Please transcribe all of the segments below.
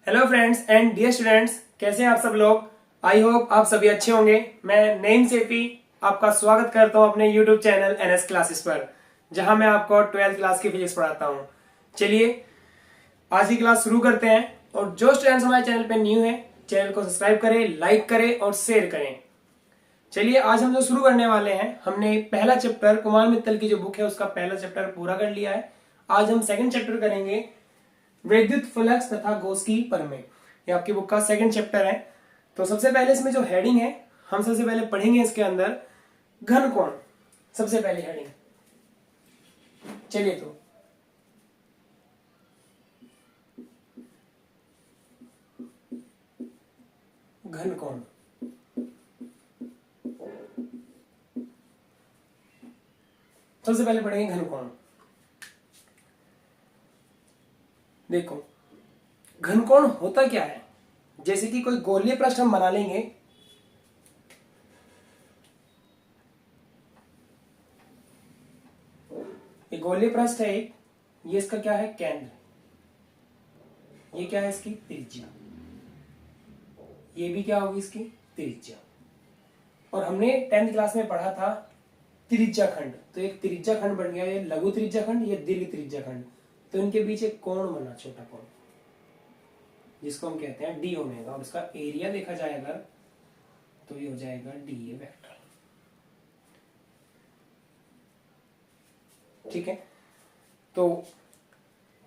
Hello friends and dear students, कैसे हैं आप सब लोग। आई होप आप सभी अच्छे होंगे। मैं नईम सेफी आपका स्वागत करता हूं अपने यूट्यूब चैनल एनएस क्लासेस पर, जहां मैं आपको 12th क्लास की फिजिक्स पढ़ाता हूं। चलिए आज की क्लास शुरू करते हैं। और जो स्टूडेंट्स हमारे चैनल पर न्यू है, चैनल को सब्सक्राइब करें, लाइक करें और शेयर करें। चलिए आज हम जो शुरू करने वाले हैं, हमने पहला चैप्टर कुमार मित्तल की जो बुक है उसका पहला चैप्टर पूरा कर लिया है। आज हम सेकंड चैप्टर करेंगे, विद्युत फ्लक्स तथा गॉस की प्रमेय। ये आपकी बुक का सेकंड चैप्टर है। तो सबसे पहले इसमें जो हेडिंग है, हम सबसे पहले पढ़ेंगे इसके अंदर घन कोण। सबसे पहले हेडिंग, चलिए तो घन कोण। सबसे पहले पढ़ेंगे घन कोण। देखो घन कोण होता क्या है। जैसे कि कोई गोलीय पृष्ठ हम बना लेंगे, ये गोलीय पृष्ठ है एक, ये इसका क्या है केंद्र, ये क्या है इसकी त्रिज्या, ये भी क्या होगी इसकी त्रिज्या। और हमने 10th क्लास में पढ़ा था त्रिज्या खंड। तो एक त्रिज्या खंड बन गया, ये लघु त्रिज्या खंड, ये दीर्घ त्रिज्या खंड। तो इनके बीच एक कोण बना, छोटा कोण, जिसको हम कहते हैं डी ओमेगा। और इसका एरिया देखा जाए अगर, तो ये हो जाएगा डी ए वेक्टर। ठीक है, तो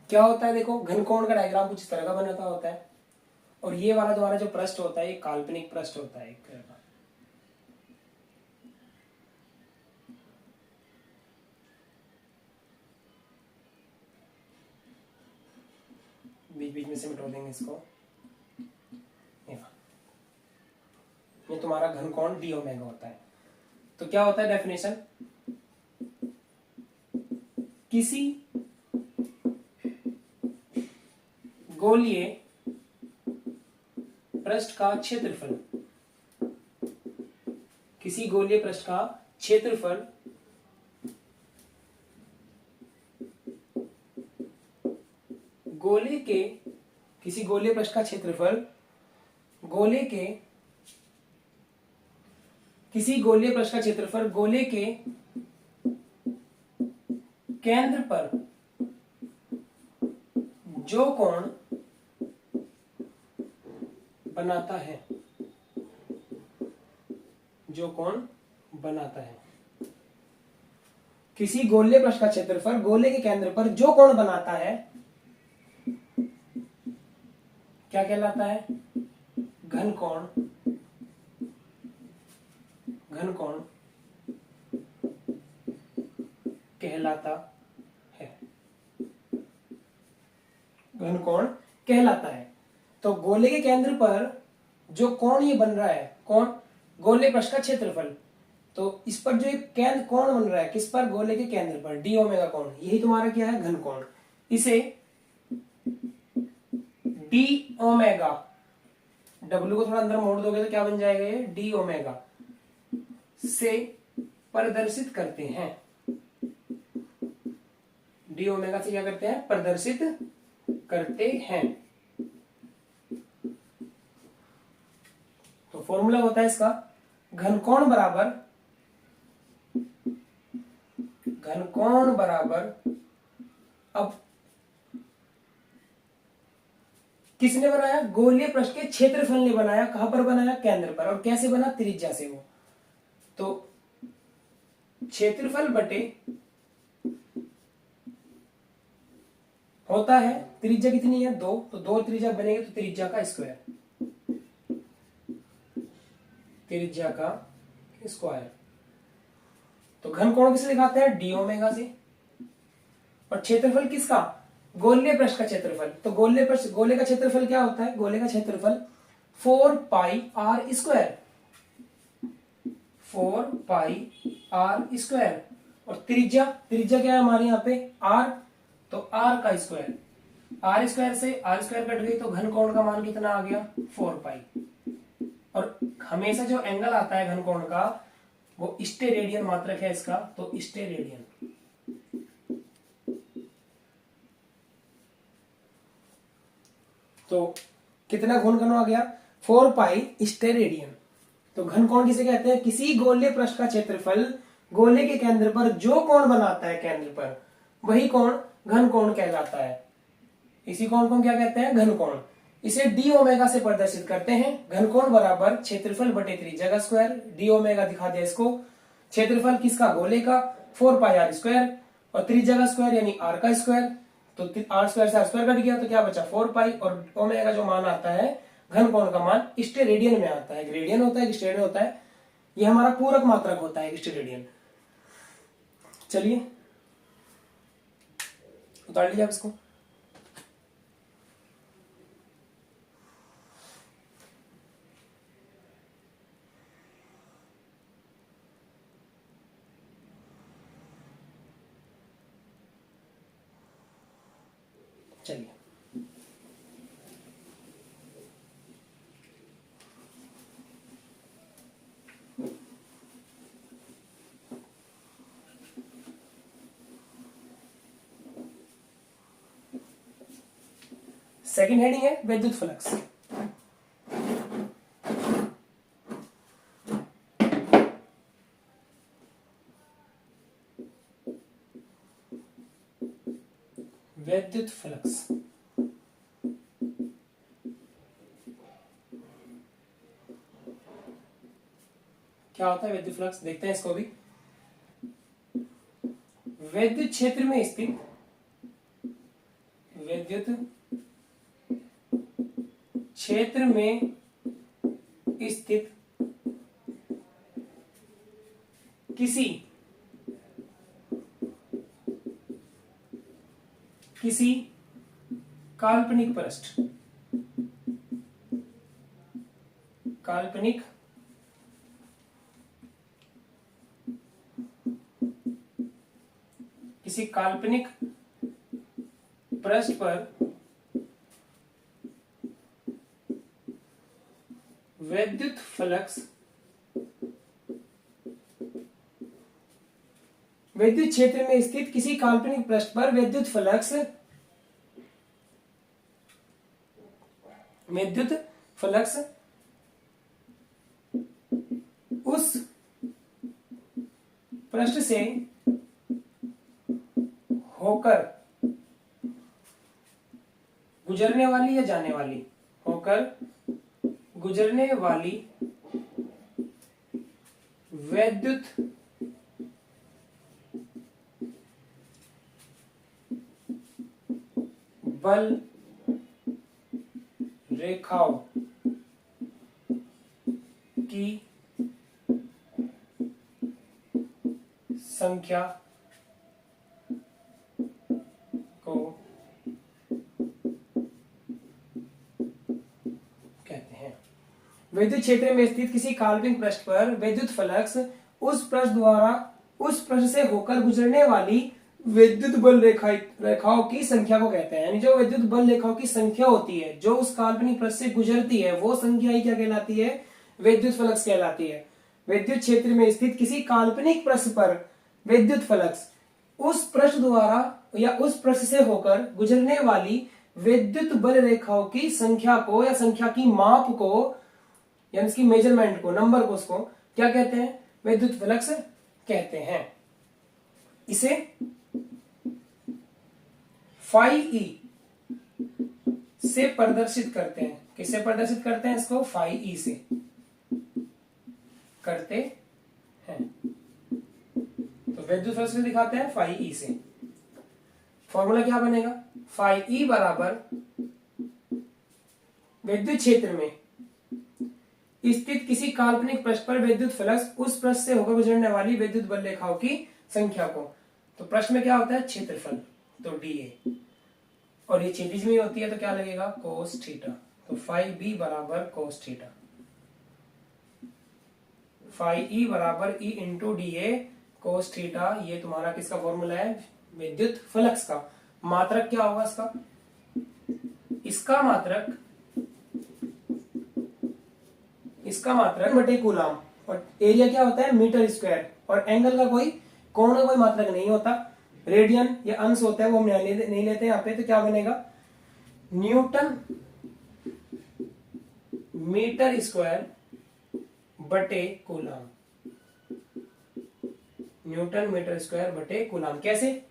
क्या होता है, देखो घन कोण का डायग्राम कुछ इस तरह का बनता होता है। और ये वाला हमारा जो पृष्ठ होता है, ये काल्पनिक पृष्ठ होता है एक तरह का। बीच बीच में से मिटा देंगे इसको। ये तुम्हारा घन कोण डी ओमेगा होता है। तो क्या होता है डेफिनेशन, किसी गोलीय पृष्ठ का क्षेत्रफल, किसी गोलीय पृष्ठ का क्षेत्रफल गोले के, किसी गोलीय पृष्ठ का क्षेत्रफल गोले के, किसी गोलीय पृष्ठ का क्षेत्रफल गोले के केंद्र पर जो कोण बनाता है, जो कोण बनाता है। किसी गोलीय पृष्ठ का क्षेत्रफल गोले के केंद्र पर जो कोण बनाता है, क्या कहलाता है, घन कोण। घन कोण कहलाता है, घन कोण कहलाता है। तो गोले के केंद्र पर जो कोण ये बन रहा है, कौन, गोले पृष्ठ का क्षेत्रफल। तो इस पर जो एक केंद्र कोण बन रहा है, किस पर, गोले के केंद्र पर, डी ओमेगा कोण, यही तुम्हारा क्या है घन कोण। इसे डी ओमेगा, डब्ल्यू को थोड़ा अंदर मोड़ दोगे तो क्या बन जाएगा, ये डी ओमेगा से प्रदर्शित करते हैं। डी ओमेगा से क्या करते हैं, प्रदर्शित करते हैं। तो फॉर्मूला होता है इसका, घनकोण बराबर, घनकोण बराबर, अब किसने बनाया, गोलीय पृष्ठ के क्षेत्रफल ने बनाया। कहां पर बनाया, केंद्र पर। और कैसे बना, त्रिज्या से वो। तो क्षेत्रफल बटे होता है, त्रिज्या कितनी है, 2, तो 2 त्रिज्या बनेगी तो त्रिज्या का स्क्वायर, त्रिज्या का स्क्वायर। तो घन कोण किसे दिखाते हैं, डी ओमेगा से। और क्षेत्रफल किसका, गोलीय पृष्ठ का क्षेत्रफल। तो गोलीय पृष्ठ, गोले का क्षेत्रफल क्या होता है, गोले का क्षेत्रफल 4 pi R square, 4 pi R square. और त्रिज्या, त्रिज्या क्या है हमारे यहाँ पे, आर, तो आर का स्क्वायर। आर स्क्वायर से आर स्क्वायर कट गई तो घन कोण का मान कितना आ गया, 4 पाई। और हमेशा जो एंगल आता है घन कोण का, वो स्टेरेडियन मात्रक है इसका, तो स्टेरेडियन। तो कितना घन आ गया 4 पाई स्टेरेडियन। तो घन कोण किसे कहते हैं? किसी गोले पृष्ठ का क्षेत्रफल गोले के केंद्र पर जो कोण बनाता है केंद्र पर, वही कोण घन कोण कहलाता है। इसी कोण को क्या कहते हैं? घन कोण। इसे डी ओमेगा से प्रदर्शित करते हैं। घन कोण बराबर क्षेत्रफल बटे त्रिज्या स्क्वायर। डी ओमेगा दिखा दिया इसको। क्षेत्रफल किसका? गोले का 4 पाई आर स्क्वायर और त्रिज्या का स्क्वायर यानी आर का स्क्वायर। तो आर स्क्वायर से आर स्क्वायर कट गया तो क्या बचा? 4 पाई। और ओमेगा जो मान आता है घन कोण का मान स्टेरेडियन में आता है। ग्रेडियन होता है, स्टेरेडियन होता है। ये हमारा पूरक मात्रक होता है स्टेरेडियन। चलिए उतार लीजिए आप इसको। चलिए सेकंड हेडिंग है विद्युत फ्लक्स। विद्युत फ्लक्स क्या होता है? विद्युत फ्लक्स देखते हैं इसको भी। विद्युत क्षेत्र में स्थित विद्युत क्षेत्र में स्थित किसी काल्पनिक पृष्ठ किसी काल्पनिक पृष्ठ पर विद्युत फ्लक्स विद्युत क्षेत्र में स्थित किसी काल्पनिक पृष्ठ पर विद्युत फ्लक्स उस पृष्ठ से होकर गुजरने वाली या जाने वाली, होकर गुजरने वाली विद्युत बल रेखाओं की संख्या को कहते हैं। विद्युत क्षेत्र में स्थित किसी काल्पनिक पृष्ठ पर विद्युत फ्लक्स उस पृष्ठ से होकर गुजरने वाली विद्युत बल रेखाओं की संख्या को कहते हैं। यानी जो विद्युत बल रेखाओं की संख्या होती है जो उस काल्पनिक पृष्ठ से गुजरती है, वो संख्या ही क्या कहलाती है? विद्युत फ्लक्स कहलाती है। विद्युत क्षेत्र में स्थित किसी काल्पनिक पृष्ठ पर विद्युत फ्लक्स उस पृष्ठ द्वारा या उस पृष्ठ से होकर गुजरने वाली विद्युत बल रेखाओं की संख्या को या संख्या की माप को यानी इसकी मेजरमेंट को, नंबर को, उसको क्या कहते हैं? विद्युत फ्लक्स कहते हैं। इसे फाई ई से प्रदर्शित करते हैं। किससे प्रदर्शित करते हैं इसको? फाई ई से करते हैं। तो विद्युत फ्लक्स दिखाते हैं फाई ई से। फॉर्मूला क्या बनेगा? फाई ई बराबर विद्युत क्षेत्र में स्थित किसी काल्पनिक पृष्ठ पर विद्युत फ्लक्स उस पृष्ठ से होकर गुजरने वाली विद्युत बल रेखाओं की संख्या को। तो प्रश्न में क्या होता है? क्षेत्रफल, तो डी ए, और ये क्षैतिज में होती है तो क्या लगेगा? Cos theta. तो फाई बी बराबर कोस थीटा। फाई ई बराबर E into D A cos theta. ये तुम्हारा किसका फॉर्मूला है? विद्युत फ्लक्स का। मात्रक क्या होगा इसका? इसका मात्रक बटे कूलम, और एरिया क्या होता है? मीटर स्क्वायर, और एंगल का कोण का कोई मात्रक नहीं होता। रेडियन या अंश होता है, वो हम नहीं लेते यहाँ पे। तो क्या बनेगा? न्यूटन मीटर स्क्वायर बटे कूलाम। न्यूटन मीटर स्क्वायर बटे कूलाम। कैसे?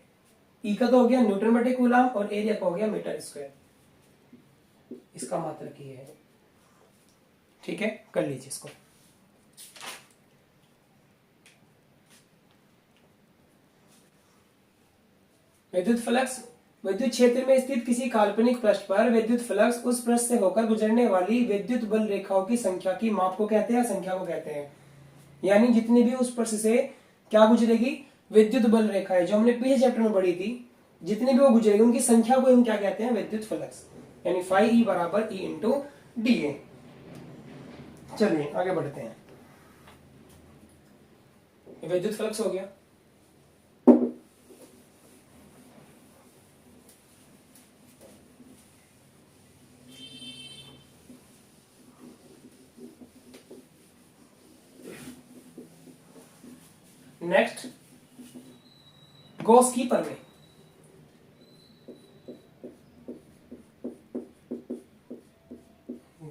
ई का तो हो गया न्यूटन बटे कूलाम और एरिया का हो गया मीटर स्क्वायर। इसका मात्रक ये है। ठीक है, कर लीजिए इसको। विद्युत फ्लक्स, विद्युत क्षेत्र में स्थित किसी काल्पनिक पृष्ठ पर विद्युत फ्लक्स उस पृष्ठ से होकर गुजरने वाली विद्युत बल रेखाओं की संख्या की माप को कहते हैं, संख्या को कहते हैं। यानी जितनी भी उस पृष्ठ से क्या गुजरेगी, विद्युत बल रेखाएं, जो हमने पिछले चैप्टर में पढ़ी थी, जितनी भी वो गुजरेगी उनकी संख्या को हम क्या कहते हैं, विद्युत फ्लक्स। यानी फाई ई बराबर ई इंटू डी ए। चलिए आगे बढ़ते हैं। विद्युत फ्लक्स हो गया। नेक्स्ट, गॉस की प्रमेय।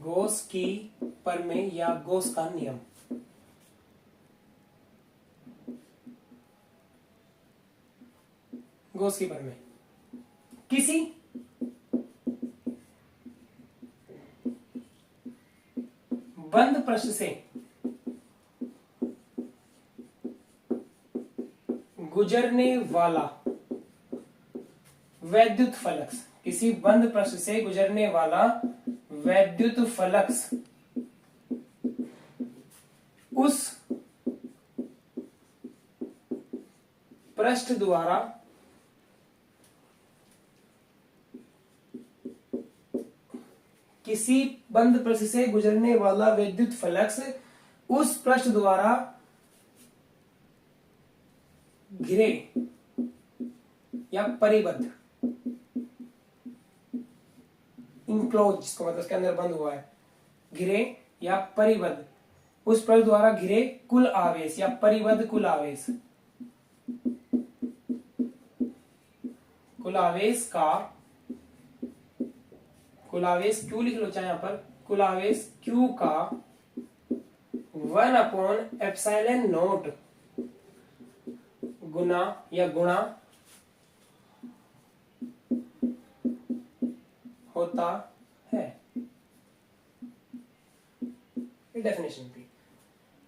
गॉस की प्रमेय या गॉस का नियम। गॉस की प्रमेय, किसी बंद पृष्ठ से गुजरने वाला वैद्युत फ्लक्स, किसी बंद पृष्ठ से गुजरने वाला वैद्युत फ्लक्स उस पृष्ठ द्वारा किसी बंद पृष्ठ से गुजरने वाला विद्युत फ्लक्स उस पृष्ठ द्वारा घिरे या परिबद्ध, इनक्लोज जिसको मतलब उसके अंदर बंद हुआ है, घिरे या परिबद्ध, उस पृष्ठ द्वारा घिरे कुल आवेश या परिबद्ध कुल आवेश, कुल आवेश का, कुल आवेश क्यू लिख लो चाहे यहां पर, कुल आवेश क्यू का 1/ε0 गुना या गुणा होता है। डेफिनेशन थी,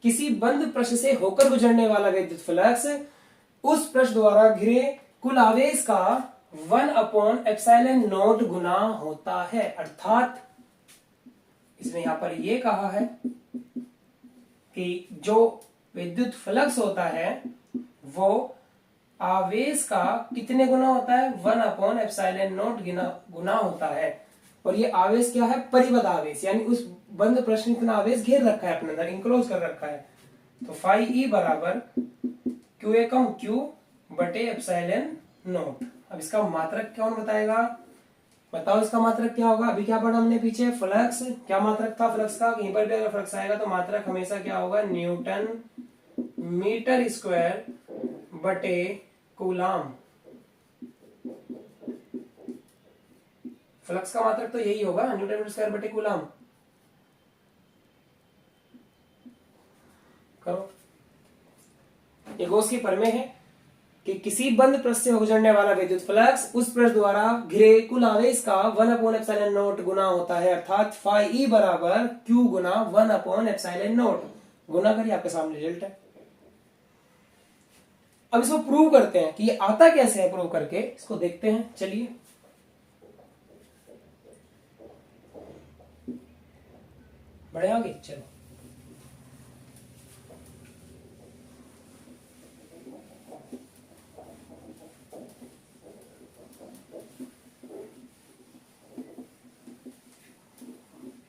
किसी बंद पृष्ठ से होकर गुजरने वाला विद्युत फ्लक्स उस पृष्ठ द्वारा घिरे कुल आवेश का 1/ε0 गुना होता है। अर्थात इसने यहां पर यह कहा है कि जो विद्युत फ्लक्स होता है वो आवेश का कितने गुना होता है, 1/ε0 गुना होता है। और ये आवेश क्या है, परिबद्ध आवेश, यानी उस बंद पृष्ठ में इतना आवेश घेर रखा है अपने अंदर, इंक्लोज कर रखा है। तो फाई ई बराबर क्यू ए कम क्यू बटे ε0। अब इसका मात्रक कौन बताएगा, बताओ इसका मात्रक क्या होगा। अभी क्या पढ़ा हमने पीछे, फ्लक्स, क्या मात्रक था फ्लक्स का, कहीं पर भी अगर फ्लक्स आएगा तो मात्रक हमेशा क्या होगा, न्यूटन मीटर स्क्वायर बटे कूलाम। फ्लक्स का मात्रक तो यही होगा, न्यूटन मीटर स्क्वायर बटे कूलाम। करो, ये गॉस की प्रमेय है कि किसी बंद पृष्ठ से गुजरने वाला विद्युत फ्लक्स उस पृष्ठ द्वारा घिरे कुल आवेश का 1/ε0 गुना होता है। अर्थात फाई ई बराबर क्यू गुना 1/ε0। गुना करिए, आपके सामने रिजल्ट है। अब इसको प्रूव करते हैं कि ये आता कैसे है, प्रूव करके इसको देखते हैं। चलिए बड़े आगे चलो।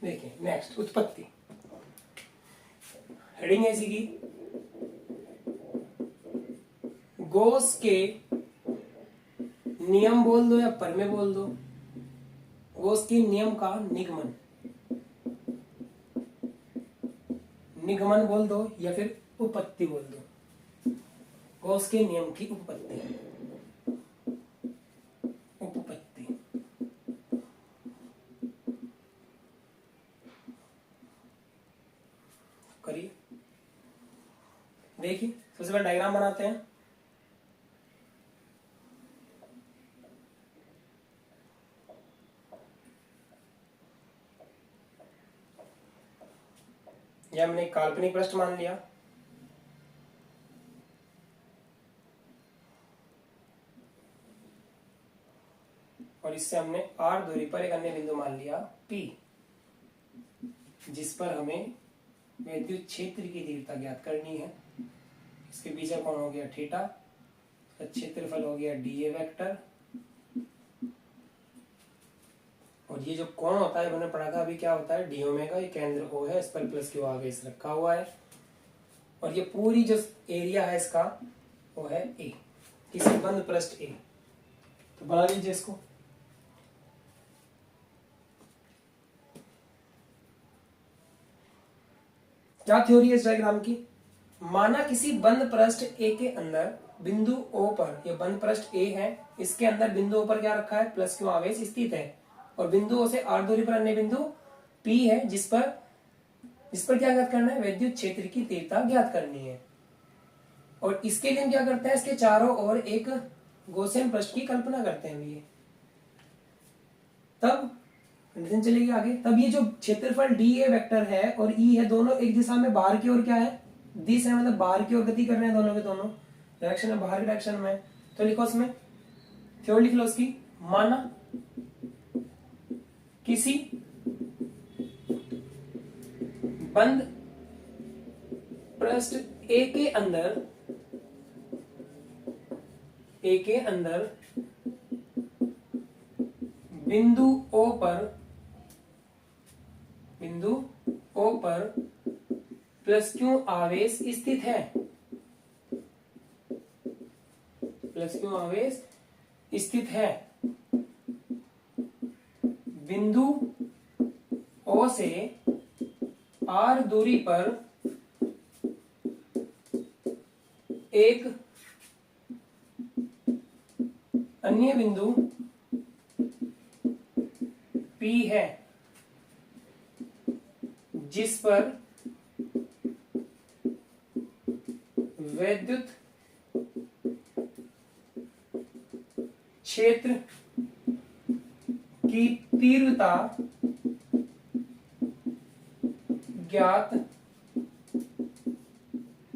देखिए नेक्स्ट, उत्पत्ति। हेडिंग है इसी की, गॉस के नियम बोल दो या प्रमेय बोल दो, गॉस के नियम का निगमन, निगमन बोल दो या फिर उपपत्ति बोल दो। गॉस के नियम की उपपत्ति, उपपत्ति। करिए, देखिए सबसे पहले डायग्राम बनाते हैं। यह हमने काल्पनिक पृष्ठ मान लिया, और इससे हमने R दूरी पर एक अन्य बिंदु मान लिया P, जिस पर हमें विद्युत क्षेत्र की तीव्रता ज्ञात करनी है। इसके बीच का कोण हो गया थीटा, क्षेत्रफल हो गया dA वेक्टर, और ये जो कोण होता है मैंने पढ़ा था अभी क्या होता है, डी ओमेगा, ये केंद्र O है, इस पर प्लस क्यू आगे इस रखा हुआ है, और ये पूरी जो एरिया है इसका वो है A, किसी बंद पृष्ठ A। तो बना लीजिए इसको। क्या थ्योरी है इस डायग्राम की? माना किसी बंद पृष्ठ A के अंदर बिंदु O पर, यह बंद पृष्ठ A है, इसके अंदर बिंदु O पर क्या रखा है, प्लस क्यू आवेश स्थित है, और बिंदु O से R दूरी पर अन्य बिंदु P है, जिस पर क्या ज्ञात करना है, विद्युत क्षेत्र की तीव्रता ज्ञात करनी है। और इसके लिए हम क्या करते हैं, इसके चारों ओर एक गॉसियन पृष्ठ की कल्पना करते हैं भैया। तब कंडीशन चलेगी आगे। तब ये जो क्षेत्रफल dA वेक्टर है और E है, दोनों एक दिशा में बाहर की ओर क्या है, दिशा है, मतलब बाहर की ओर गति कर रहे हैं, दोनों के दोनों डायरेक्शन में बाहर की डायरेक्शन में। तो लिखो उसमें थ्योरी, लिख लो उसकी। माना किसी बंद पृष्ठ A के अंदर बिंदु O पर प्लस क्यू आवेश स्थित है, बिंदु O से R दूरी पर एक अन्य बिंदु P है, जिस पर विद्युत क्षेत्र की तीव्रता ज्ञात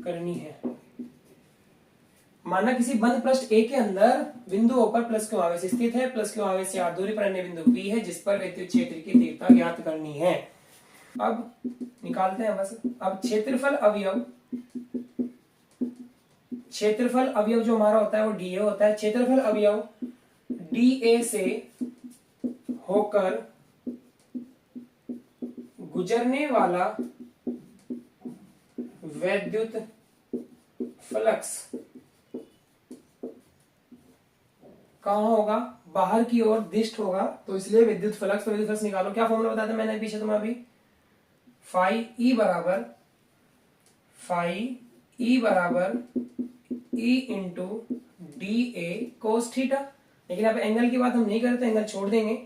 करनी है। माना किसी बंद पृष्ठ A के अंदर बिंदु O पर प्लस क्यू आवेश स्थित है, प्लस क्यू आवेश से R दूरी पर अन्य बिंदु P है, जिस पर विद्युत क्षेत्र की तीव्रता ज्ञात करनी है। अब निकालते हैं बस। अब क्षेत्रफल अवयव जो हमारा होता है वो dA होता है। क्षेत्रफल अवयव dA से होकर गुजरने वाला विद्युत फ्लक्स कहां होगा, बाहर की ओर दिष्ट होगा, तो इसलिए विद्युत फ्लक्स निकालो। क्या फॉर्मूला बताया था मैंने पीछे तुम्हें अभी, फाई ई बराबर E into D A cos theta. लेकिन यहाँ पे एंगल की बात हम नहीं करते, एंगल छोड़ देंगे।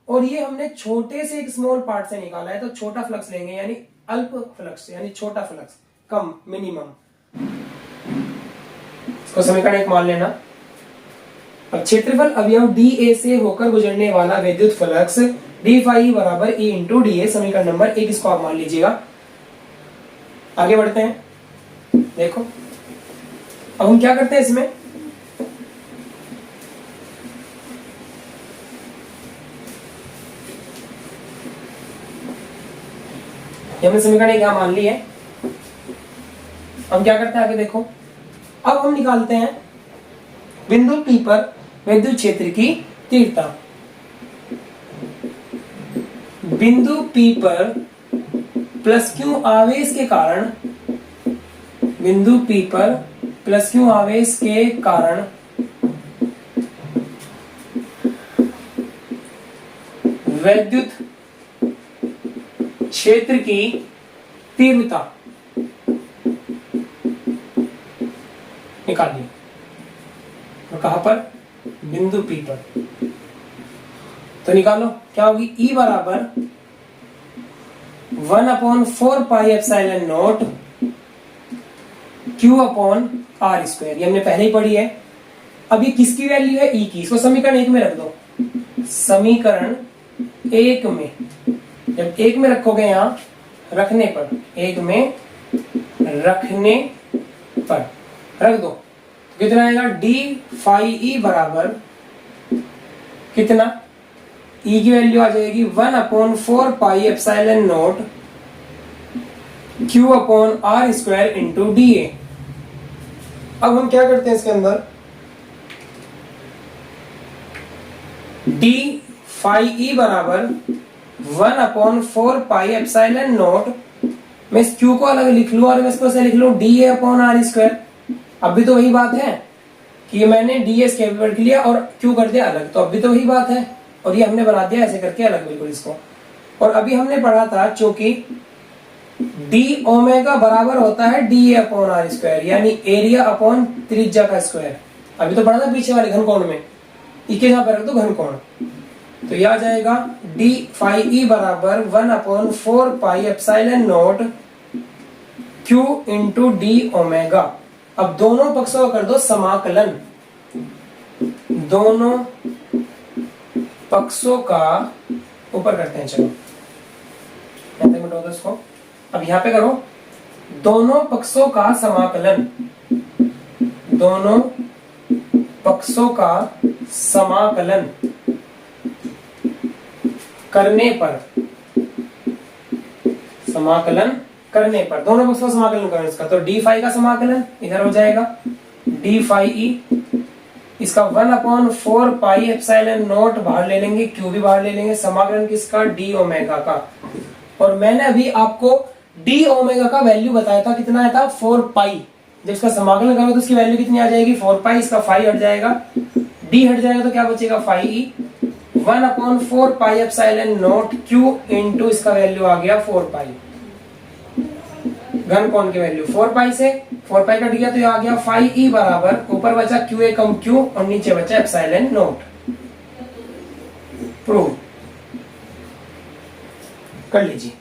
और ये हमने छोटे से एक स्मॉल पार्ट से निकाला है, तो छोटा फ्लक्स लेंगे, यानी अल्प फ्लक्स, यानी छोटा फ्लक्स, कम, मिनिमम। इसको समीकरण एक मान लेना। अब क्षेत्रफल अवयव dA से होकर गुजरने वाला विद्युत फ्लक्स d फाई बराबर E इंटू डी ए, समीकरण नंबर 1 इसको आप मान लीजिएगा। आगे बढ़ते हैं। देखो अब हम क्या करते हैं इसमें, हमने समीकरण क्या मान ली है। हम क्या करते हैं आगे देखो। अब हम निकालते हैं बिंदु P पर विद्युत क्षेत्र की तीव्रता। बिंदु P पर प्लस क्यू आवेश के कारण, विद्युत क्षेत्र की तीव्रता निकालिए। और कहां पर, बिंदु P पर। तो निकालो क्या होगी, E बराबर 1/4πε0 Q/r², ये हमने पहले ही पढ़ी है। अब ये किसकी वैल्यू है? ई की। इसको समीकरण 1 में रख दो। समीकरण 1 में, जब 1 में रखोगे, यहां रखने पर, 1 में रखने पर रख दो, कितना आएगा? डी फाई ई बराबर कितना? ई की वैल्यू आ जाएगी 1/4πε0 Q/r² इंटू dA। अब हम क्या करते हैं इसके अंदर? डी फाई ई बराबर 1/4πε0, मैं इस Q को अलग लिख लूं और मैं इसको ऐसे लिख लूं dA/r²। अब भी तो वही बात है कि मैंने ds कैपिटल लिया और Q कर दिया अलग, तो अब भी तो वही बात है। और ये हमने बना दिया ऐसे करके अलग बिल्कुल इसको। और अभी हमने पढ़ा था चूंकि d ओमेगा बराबर होता है dA/r², यानी एरिया अपॉन त्रिज्या का स्क्वायर। अभी तो पढ़ा था पीछे वाले घनकोण में, इसके यहां पर रख दो घनकोण, तो यह आ जाएगा डी फाई ई बराबर 1/4πε0 Q इंटू डी ओमेगा। अब दोनों पक्षों का कर दो समाकलन, दोनों पक्षों का ऊपर करते हैं। चलो मिटाओ दो इसको। अब यहां पे करो दोनों पक्षों का समाकलन, दोनों पक्षों का समाकलन करने पर, समाकलन करने पर, दोनों पक्षों का समाकलन करें इसका, तो डी फाई का समाकलन इधर हो जाएगा डी फाई ई, इसका 1/4πε0 बाहर ले लेंगे, क्यू भी बाहर ले लेंगे, समाकलन किसका? डी ओमेगा का। और मैंने अभी आपको डी ओमेगा का वैल्यू बताया था, कितना आया था? 4π। जब इसका समाकलन करोगे तो इसकी वैल्यू कितनी आ जाएगी? 4π। इसका फाई हट जाएगा, डी हट जाएगा, तो क्या बचेगा? Phi E. 1/4πε0 Q इंटू इसका वैल्यू आ गया 4π। घनकोण की वैल्यू 4π से 4π कट गया, तो ये आ गया फाई ई बराबर, ऊपर बचा QA कम Q और नीचे बचा ε0। प्रूव कर लीजिए।